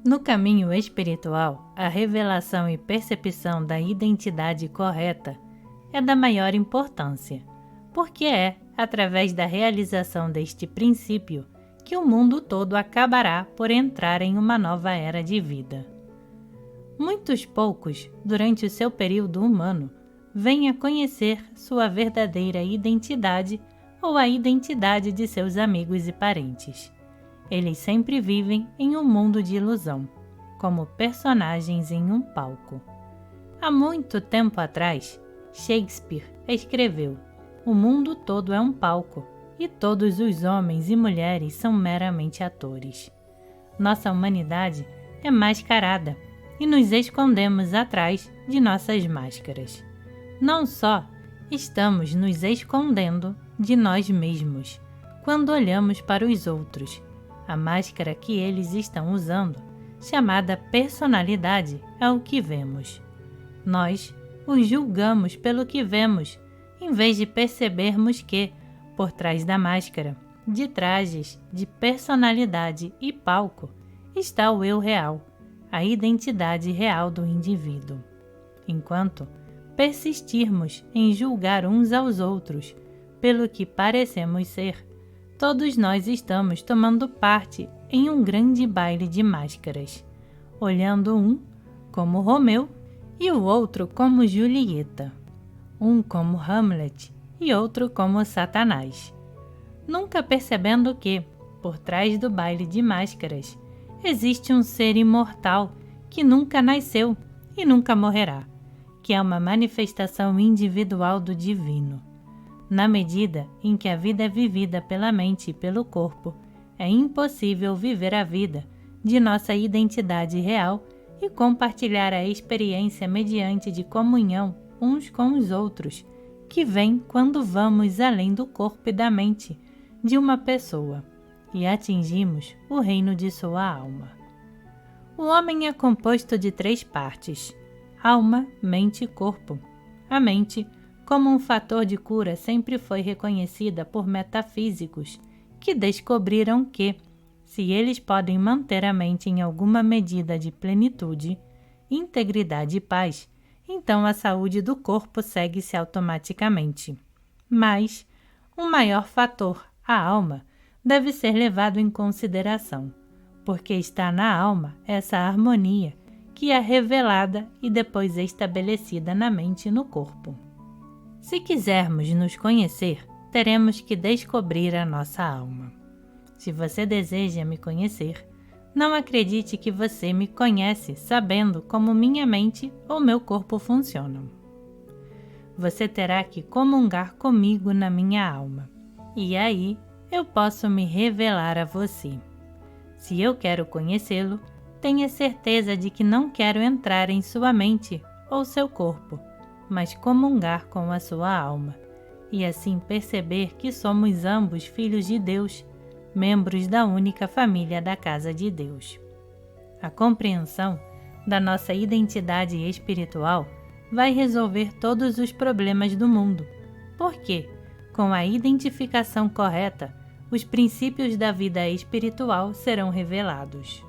No caminho espiritual, a revelação e percepção da identidade correta é da maior importância, porque é através da realização deste princípio que o mundo todo acabará por entrar em uma nova era de vida. Muitos poucos, durante o seu período humano, vêm a conhecer sua verdadeira identidade ou a identidade de seus amigos e parentes. Eles sempre vivem em um mundo de ilusão, como personagens em um palco. Há muito tempo atrás, Shakespeare escreveu: "O mundo todo é um palco, e todos os homens e mulheres são meramente atores." Nossa humanidade é mascarada, e nos escondemos atrás de nossas máscaras. Não só estamos nos escondendo de nós mesmos quando olhamos para os outros. A máscara que eles estão usando, chamada personalidade, é o que vemos. Nós os julgamos pelo que vemos, em vez de percebermos que, por trás da máscara, de trajes, de personalidade e palco, está o eu real, a identidade real do indivíduo. Enquanto persistirmos em julgar uns aos outros pelo que parecemos ser, todos nós estamos tomando parte em um grande baile de máscaras, olhando um como Romeu e o outro como Julieta, um como Hamlet e outro como Satanás, nunca percebendo que, por trás do baile de máscaras, existe um ser imortal que nunca nasceu e nunca morrerá, que é uma manifestação individual do divino. Na medida em que a vida é vivida pela mente e pelo corpo, é impossível viver a vida de nossa identidade real e compartilhar a experiência mediante de comunhão uns com os outros, que vem quando vamos além do corpo e da mente de uma pessoa e atingimos o reino de sua alma. O homem é composto de 3 partes: alma, mente e corpo. A mente, como um fator de cura, sempre foi reconhecida por metafísicos que descobriram que, se eles podem manter a mente em alguma medida de plenitude, integridade e paz, então a saúde do corpo segue-se automaticamente. Mas um maior fator, a alma, deve ser levado em consideração, porque está na alma essa harmonia que é revelada e depois estabelecida na mente e no corpo. Se quisermos nos conhecer, teremos que descobrir a nossa alma. Se você deseja me conhecer, não acredite que você me conhece sabendo como minha mente ou meu corpo funcionam. Você terá que comungar comigo na minha alma, e aí eu posso me revelar a você. Se eu quero conhecê-lo, tenha certeza de que não quero entrar em sua mente ou seu corpo, mas comungar com a sua alma, e assim perceber que somos ambos filhos de Deus, membros da única família da casa de Deus. A compreensão da nossa identidade espiritual vai resolver todos os problemas do mundo, porque, com a identificação correta, os princípios da vida espiritual serão revelados.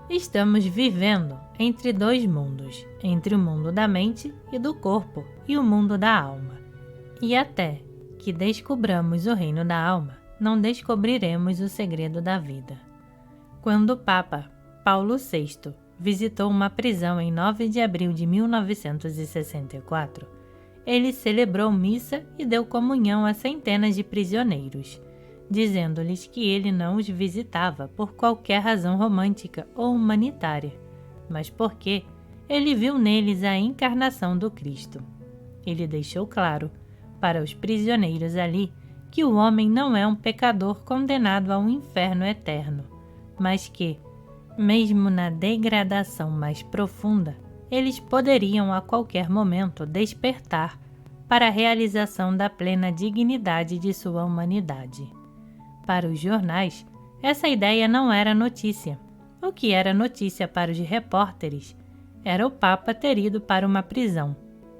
Estamos vivendo entre 2 mundos, entre o mundo da mente e do corpo e o mundo da alma. E até que descubramos o reino da alma, não descobriremos o segredo da vida. Quando o Papa Paulo VI visitou uma prisão em 9 de abril de 1964, ele celebrou missa e deu comunhão a centenas de prisioneiros, dizendo-lhes que ele não os visitava por qualquer razão romântica ou humanitária, mas porque ele viu neles a encarnação do Cristo. Ele deixou claro para os prisioneiros ali que o homem não é um pecador condenado a um inferno eterno, mas que, mesmo na degradação mais profunda, eles poderiam a qualquer momento despertar para a realização da plena dignidade de sua humanidade. Para os jornais, essa ideia não era notícia. O que era notícia para os repórteres era o Papa ter ido para uma prisão,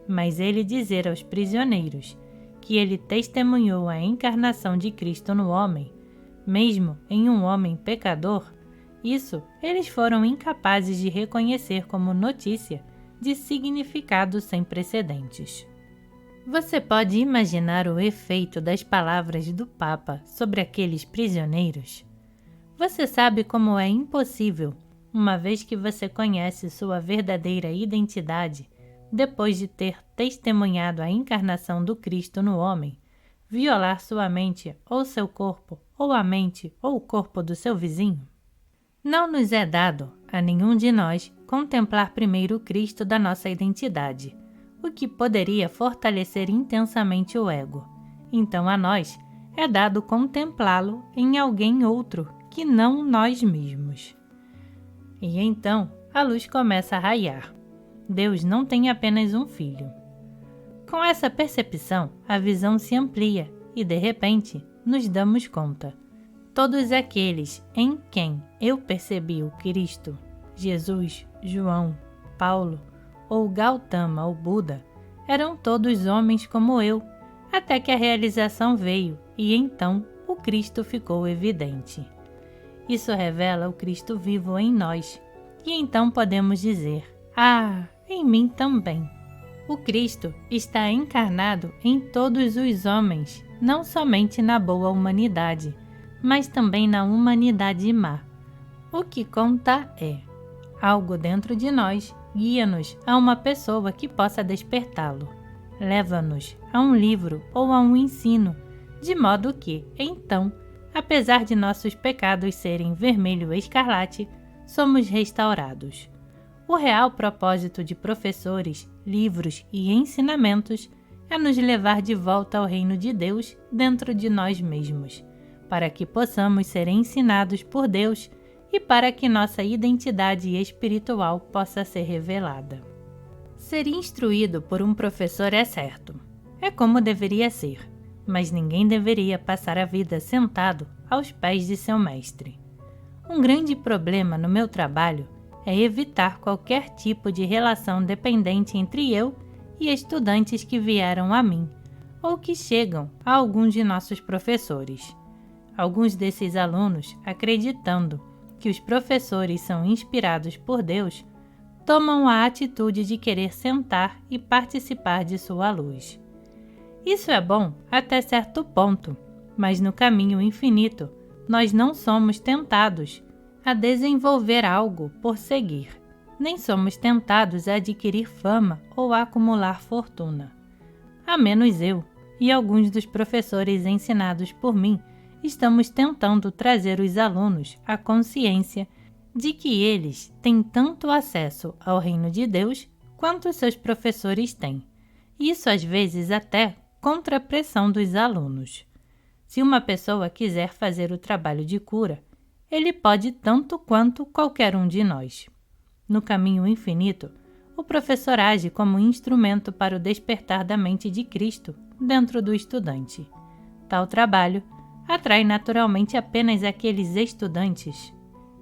mas ele dizer aos prisioneiros que ele testemunhou a encarnação de Cristo no homem, mesmo em um homem pecador, isso eles foram incapazes de reconhecer como notícia de significado sem precedentes. Você pode imaginar o efeito das palavras do Papa sobre aqueles prisioneiros? Você sabe como é impossível, uma vez que você conhece sua verdadeira identidade, depois de ter testemunhado a encarnação do Cristo no homem, violar sua mente ou seu corpo, ou a mente ou o corpo do seu vizinho? Não nos é dado, a nenhum de nós, contemplar primeiro o Cristo da nossa identidade, o que poderia fortalecer intensamente o ego. Então a nós é dado contemplá-lo em alguém outro que não nós mesmos. E então a luz começa a raiar. Deus não tem apenas um filho. Com essa percepção, a visão se amplia e, de repente, nos damos conta. Todos aqueles em quem eu percebi o Cristo, Jesus, João, Paulo ou Gautama ou Buda, eram todos homens como eu, até que a realização veio e então o Cristo ficou evidente. Isso revela o Cristo vivo em nós, e então podemos dizer: ah, em mim também. O Cristo está encarnado em todos os homens, não somente na boa humanidade, mas também na humanidade má. O que conta é: algo dentro de nós guia-nos a uma pessoa que possa despertá-lo. Leva-nos a um livro ou a um ensino, de modo que, então, apesar de nossos pecados serem vermelho escarlate, somos restaurados. O real propósito de professores, livros e ensinamentos é nos levar de volta ao reino de Deus dentro de nós mesmos, para que possamos ser ensinados por Deus e para que nossa identidade espiritual possa ser revelada. Ser instruído por um professor é certo, é como deveria ser, mas ninguém deveria passar a vida sentado aos pés de seu mestre. Um grande problema no meu trabalho é evitar qualquer tipo de relação dependente entre eu e estudantes que vieram a mim, ou que chegam a alguns de nossos professores. Alguns desses alunos, acreditando que os professores são inspirados por Deus, tomam a atitude de querer sentar e participar de sua luz. Isso é bom até certo ponto, mas no caminho infinito, nós não somos tentados a desenvolver algo por seguir, nem somos tentados a adquirir fama ou a acumular fortuna. A menos eu e alguns dos professores ensinados por mim estamos tentando trazer os alunos à consciência de que eles têm tanto acesso ao reino de Deus quanto seus professores têm. Isso às vezes até contra a pressão dos alunos. Se uma pessoa quiser fazer o trabalho de cura, ele pode tanto quanto qualquer um de nós. No caminho infinito, o professor age como instrumento para o despertar da mente de Cristo dentro do estudante. Tal trabalho atrai naturalmente apenas aqueles estudantes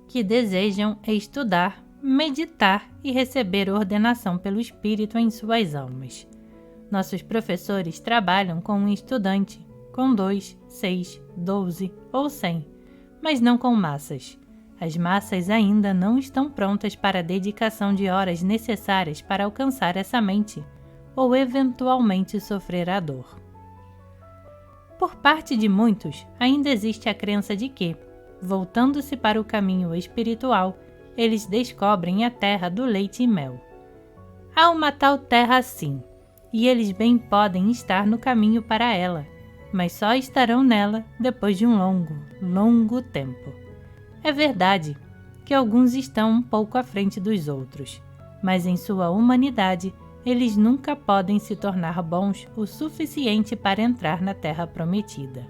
que desejam estudar, meditar e receber ordenação pelo Espírito em suas almas. Nossos professores trabalham com um estudante, com 2, 6, 12 ou 100, mas não com massas. As massas ainda não estão prontas para a dedicação de horas necessárias para alcançar essa mente, ou eventualmente sofrer a dor. Por parte de muitos, ainda existe a crença de que, voltando-se para o caminho espiritual, eles descobrem a terra do leite e mel. Há uma tal terra sim, e eles bem podem estar no caminho para ela, mas só estarão nela depois de um longo, longo tempo. É verdade que alguns estão um pouco à frente dos outros, mas em sua humanidade, eles nunca podem se tornar bons o suficiente para entrar na Terra Prometida.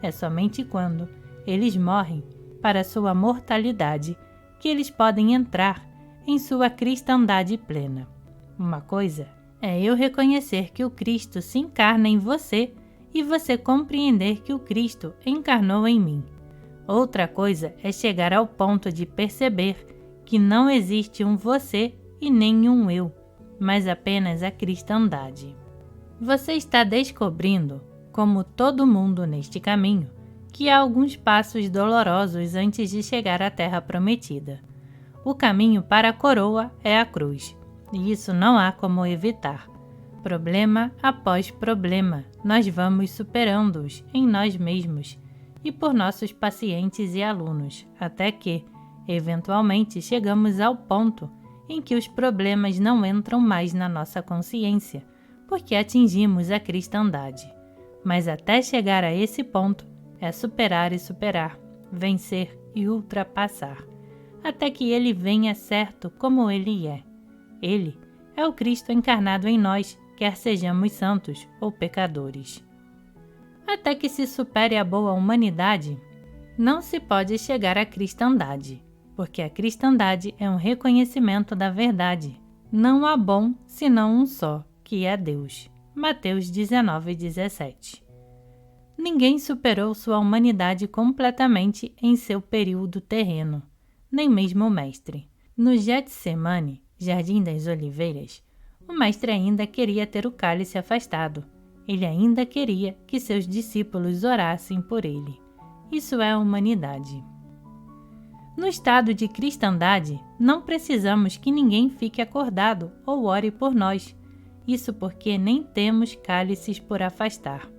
É somente quando eles morrem para sua mortalidade que eles podem entrar em sua cristandade plena. Uma coisa é eu reconhecer que o Cristo se encarna em você e você compreender que o Cristo encarnou em mim. Outra coisa é chegar ao ponto de perceber que não existe um você e nem um eu, mas apenas a cristandade. Você está descobrindo como todo mundo neste caminho, que há alguns passos dolorosos antes de chegar à terra prometida. O caminho para a coroa é a cruz, e isso não há como evitar. Problema após problema, nós vamos superando-os em nós mesmos e por nossos pacientes e alunos, até que, eventualmente, chegamos ao ponto em que os problemas não entram mais na nossa consciência, porque atingimos a cristandade. Mas até chegar a esse ponto, é superar e superar, vencer e ultrapassar, até que ele venha certo como ele é. Ele é o Cristo encarnado em nós, quer sejamos santos ou pecadores. Até que se supere a boa humanidade, não se pode chegar à cristandade, porque a cristandade é um reconhecimento da verdade. Não há bom senão um só, que é Deus. Mateus 19:17. Ninguém superou sua humanidade completamente em seu período terreno, nem mesmo o Mestre. No Getsemane, Jardim das Oliveiras, o Mestre ainda queria ter o cálice afastado. Ele ainda queria que seus discípulos orassem por ele. Isso é a humanidade. No estado de cristandade, não precisamos que ninguém fique acordado ou ore por nós. Isso porque nem temos cálices por afastar.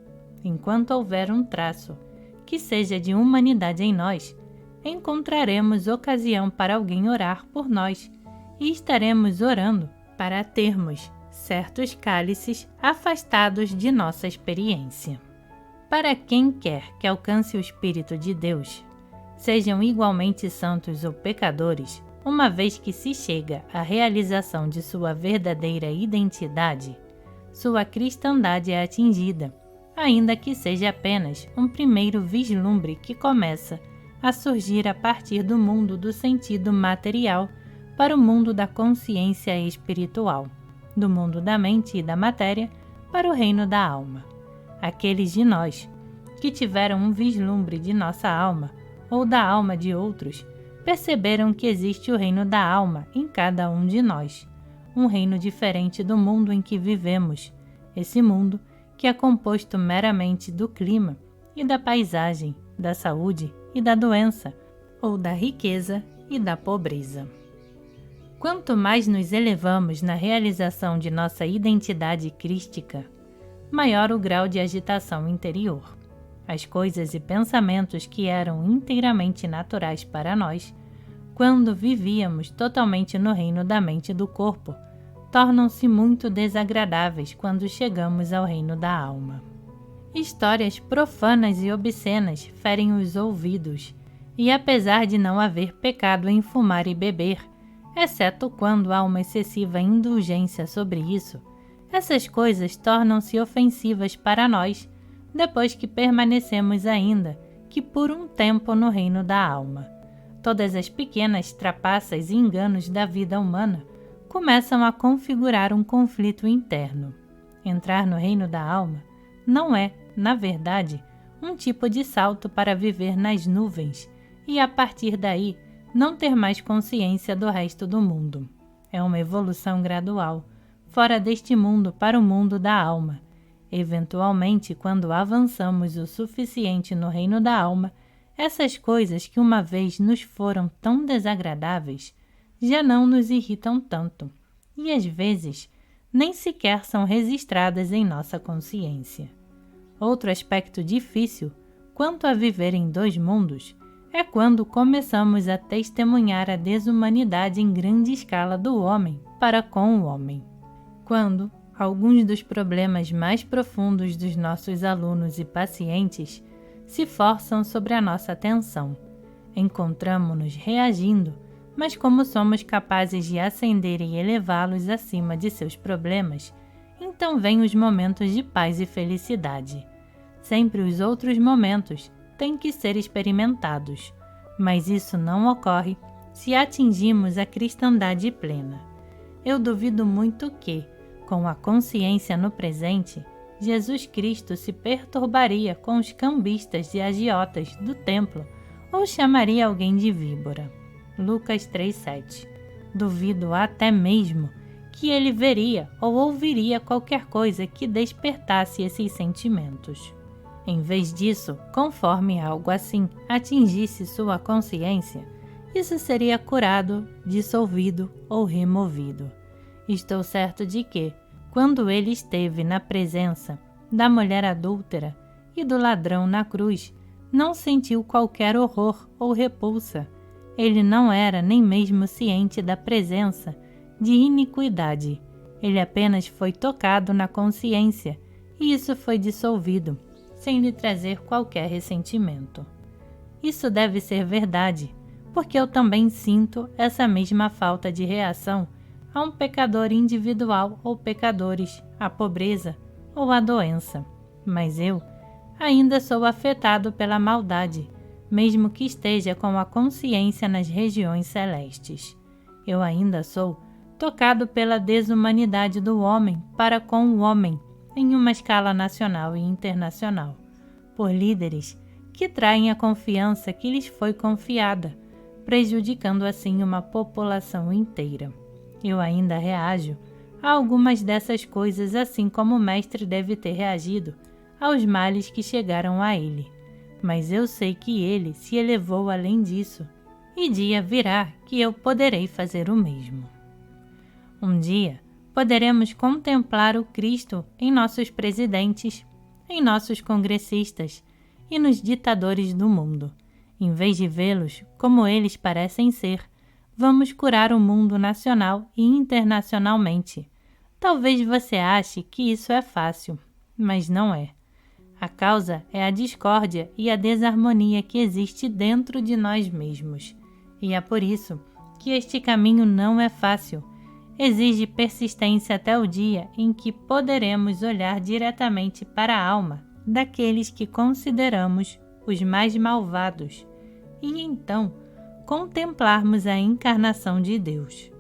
Enquanto houver um traço que seja de humanidade em nós, encontraremos ocasião para alguém orar por nós e estaremos orando para termos certos cálices afastados de nossa experiência. Para quem quer que alcance o Espírito de Deus, sejam igualmente santos ou pecadores, uma vez que se chega à realização de sua verdadeira identidade, sua cristandade é atingida, ainda que seja apenas um primeiro vislumbre que começa a surgir a partir do mundo do sentido material para o mundo da consciência espiritual, do mundo da mente e da matéria para o reino da alma. Aqueles de nós que tiveram um vislumbre de nossa alma ou da alma de outros, perceberam que existe o reino da alma em cada um de nós, um reino diferente do mundo em que vivemos, esse mundo que é composto meramente do clima e da paisagem, da saúde e da doença, ou da riqueza e da pobreza. Quanto mais nos elevamos na realização de nossa identidade crística, maior o grau de agitação interior. As coisas e pensamentos que eram inteiramente naturais para nós, quando vivíamos totalmente no reino da mente e do corpo, tornam-se muito desagradáveis quando chegamos ao reino da alma. Histórias profanas e obscenas ferem os ouvidos, e apesar de não haver pecado em fumar e beber, exceto quando há uma excessiva indulgência sobre isso, essas coisas tornam-se ofensivas para nós, depois que permanecemos ainda que por um tempo no reino da alma. Todas as pequenas trapaças e enganos da vida humana começam a configurar um conflito interno. Entrar no reino da alma não é, na verdade, um tipo de salto para viver nas nuvens e, a partir daí, não ter mais consciência do resto do mundo. É uma evolução gradual, fora deste mundo para o mundo da alma. Eventualmente, quando avançamos o suficiente no reino da alma, essas coisas que uma vez nos foram tão desagradáveis já não nos irritam tanto e, às vezes, nem sequer são registradas em nossa consciência. Outro aspecto difícil, quanto a viver em dois mundos, é quando começamos a testemunhar a desumanidade em grande escala do homem para com o homem. Quando alguns dos problemas mais profundos dos nossos alunos e pacientes se forçam sobre a nossa atenção. Encontramo-nos reagindo, mas como somos capazes de ascender e elevá-los acima de seus problemas, então vêm os momentos de paz e felicidade. Sempre os outros momentos têm que ser experimentados, mas isso não ocorre se atingimos a cristandade plena. Eu duvido muito que, com a consciência no presente, Jesus Cristo se perturbaria com os cambistas e agiotas do templo ou chamaria alguém de víbora. Lucas 3,7. Duvido até mesmo que ele veria ou ouviria qualquer coisa que despertasse esses sentimentos. Em vez disso, conforme algo assim atingisse sua consciência, isso seria curado, dissolvido ou removido. Estou certo de que, quando ele esteve na presença da mulher adúltera e do ladrão na cruz, não sentiu qualquer horror ou repulsa. Ele não era nem mesmo ciente da presença de iniquidade. Ele apenas foi tocado na consciência e isso foi dissolvido, sem lhe trazer qualquer ressentimento. Isso deve ser verdade, porque eu também sinto essa mesma falta de reação a um pecador individual ou pecadores, a pobreza ou a doença. Mas eu ainda sou afetado pela maldade, mesmo que esteja com a consciência nas regiões celestes. Eu ainda sou tocado pela desumanidade do homem para com o homem, em uma escala nacional e internacional, por líderes que traem a confiança que lhes foi confiada, prejudicando assim uma população inteira. Eu ainda reajo a algumas dessas coisas, assim como o Mestre deve ter reagido aos males que chegaram a ele. Mas eu sei que ele se elevou além disso, e dia virá que eu poderei fazer o mesmo. Um dia, poderemos contemplar o Cristo em nossos presidentes, em nossos congressistas e nos ditadores do mundo. Em vez de vê-los como eles parecem ser, vamos curar o mundo nacional e internacionalmente. Talvez você ache que isso é fácil, mas não é. A causa é a discórdia e a desarmonia que existe dentro de nós mesmos. E é por isso que este caminho não é fácil. Exige persistência até o dia em que poderemos olhar diretamente para a alma daqueles que consideramos os mais malvados e então contemplarmos a encarnação de Deus.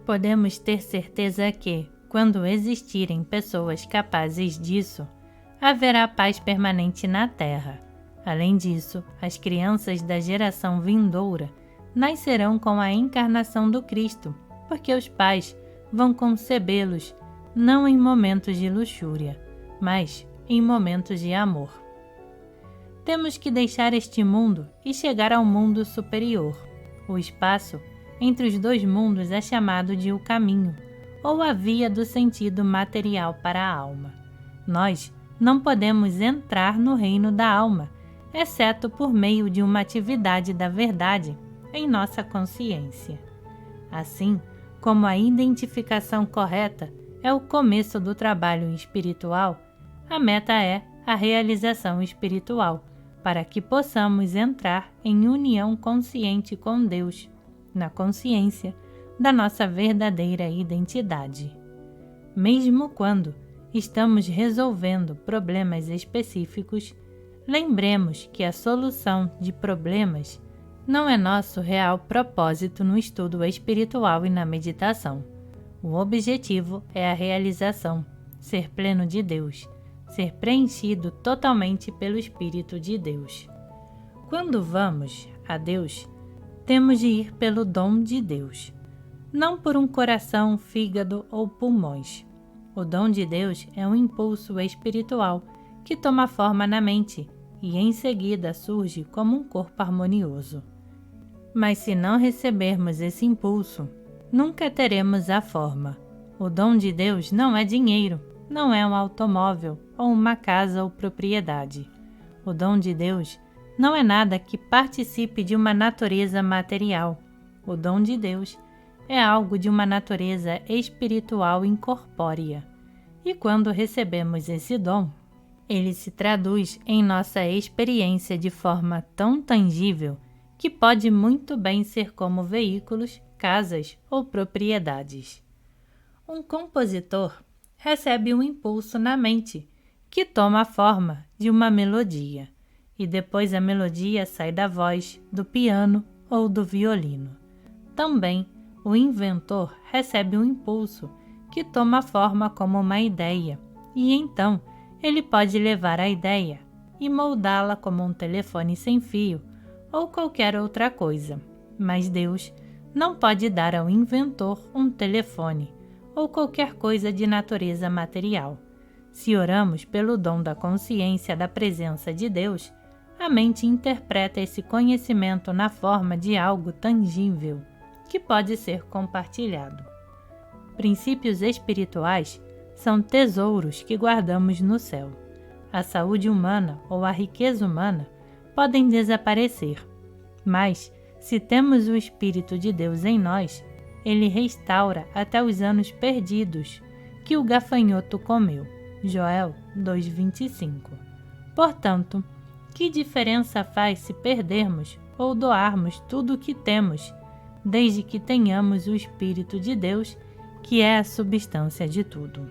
Podemos ter certeza que, quando existirem pessoas capazes disso, haverá paz permanente na Terra. Além disso, as crianças da geração vindoura nascerão com a encarnação do Cristo, porque os pais vão concebê-los não em momentos de luxúria, mas em momentos de amor. Temos que deixar este mundo e chegar ao mundo superior. O espaço entre os dois mundos é chamado de o caminho, ou a via do sentido material para a alma. Nós não podemos entrar no reino da alma, exceto por meio de uma atividade da verdade em nossa consciência. Assim, como a identificação correta é o começo do trabalho espiritual, a meta é a realização espiritual, para que possamos entrar em união consciente com Deus, na consciência da nossa verdadeira identidade. Mesmo quando estamos resolvendo problemas específicos, lembremos que a solução de problemas não é nosso real propósito no estudo espiritual e na meditação. O objetivo é a realização, ser pleno de Deus, ser preenchido totalmente pelo Espírito de Deus. Quando vamos a Deus, temos de ir pelo dom de Deus, não por um coração, fígado ou pulmões. O dom de Deus é um impulso espiritual que toma forma na mente e em seguida surge como um corpo harmonioso. Mas se não recebermos esse impulso, nunca teremos a forma. O dom de Deus não é dinheiro, não é um automóvel ou uma casa ou propriedade. O dom de Deus não é nada que participe de uma natureza material. O dom de Deus é algo de uma natureza espiritual incorpórea. E quando recebemos esse dom, ele se traduz em nossa experiência de forma tão tangível que pode muito bem ser como veículos, casas ou propriedades. Um compositor recebe um impulso na mente, que toma a forma de uma melodia, e depois a melodia sai da voz, do piano ou do violino. Também, o inventor recebe um impulso, que toma forma como uma ideia, e então ele pode levar a ideia e moldá-la como um telefone sem fio ou qualquer outra coisa. Mas Deus não pode dar ao inventor um telefone ou qualquer coisa de natureza material. Se oramos pelo dom da consciência da presença de Deus, a mente interpreta esse conhecimento na forma de algo tangível, que pode ser compartilhado. Princípios espirituais são tesouros que guardamos no céu. A saúde humana ou a riqueza humana podem desaparecer, mas, se temos o Espírito de Deus em nós, ele restaura até os anos perdidos que o gafanhoto comeu. Joel 2:25. Portanto, que diferença faz se perdermos ou doarmos tudo o que temos, desde que tenhamos o Espírito de Deus, que é a substância de tudo?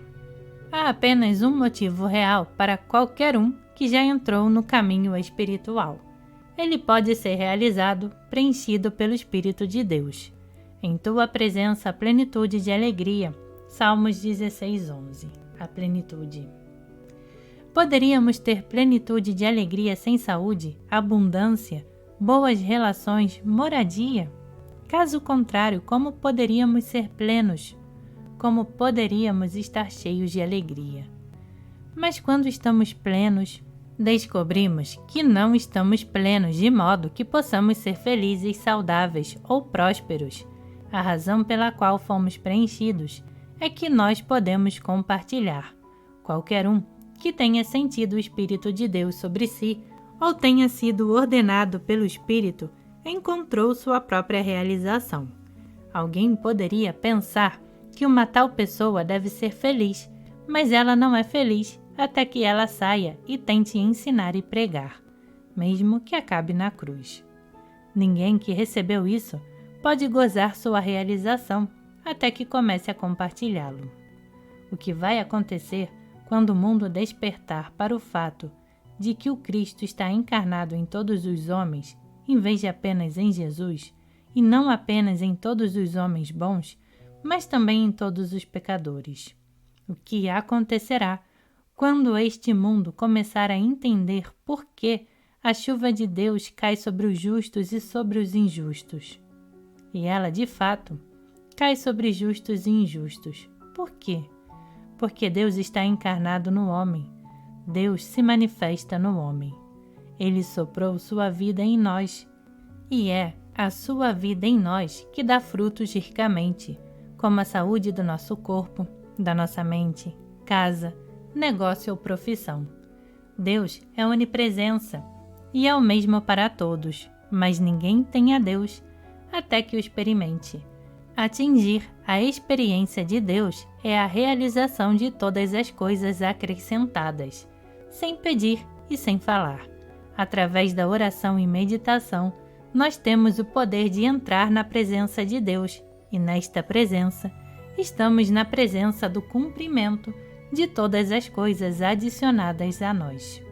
Há apenas um motivo real para qualquer um que já entrou no caminho espiritual. Ele pode ser realizado, preenchido pelo Espírito de Deus. Em tua presença, a plenitude de alegria. Salmos 16:11. A plenitude. Poderíamos ter plenitude de alegria sem saúde, abundância, boas relações, moradia? Caso contrário, como poderíamos ser plenos? Como poderíamos estar cheios de alegria? Mas quando estamos plenos, descobrimos que não estamos plenos de modo que possamos ser felizes, saudáveis ou prósperos. A razão pela qual fomos preenchidos é que nós podemos compartilhar. Qualquer um que tenha sentido o Espírito de Deus sobre si ou tenha sido ordenado pelo Espírito encontrou sua própria realização. Alguém poderia pensar que uma tal pessoa deve ser feliz, mas ela não é feliz até que ela saia e tente ensinar e pregar, mesmo que acabe na cruz. Ninguém que recebeu isso pode gozar sua realização até que comece a compartilhá-lo. O que vai acontecer quando o mundo despertar para o fato de que o Cristo está encarnado em todos os homens, em vez de apenas em Jesus, e não apenas em todos os homens bons, mas também em todos os pecadores? O que acontecerá quando este mundo começar a entender por que a chuva de Deus cai sobre os justos e sobre os injustos? E ela, de fato, cai sobre justos e injustos. Por quê? Porque Deus está encarnado no homem. Deus se manifesta no homem. Ele soprou sua vida em nós, e é a sua vida em nós que dá frutos ricamente, como a saúde do nosso corpo, da nossa mente, casa, negócio ou profissão. Deus é onipresença e é o mesmo para todos, mas ninguém tem a Deus até que o experimente. Atingir a experiência de Deus é a realização de todas as coisas acrescentadas, sem pedir e sem falar. Através da oração e meditação, nós temos o poder de entrar na presença de Deus, e nesta presença, estamos na presença do cumprimento de todas as coisas adicionadas a nós.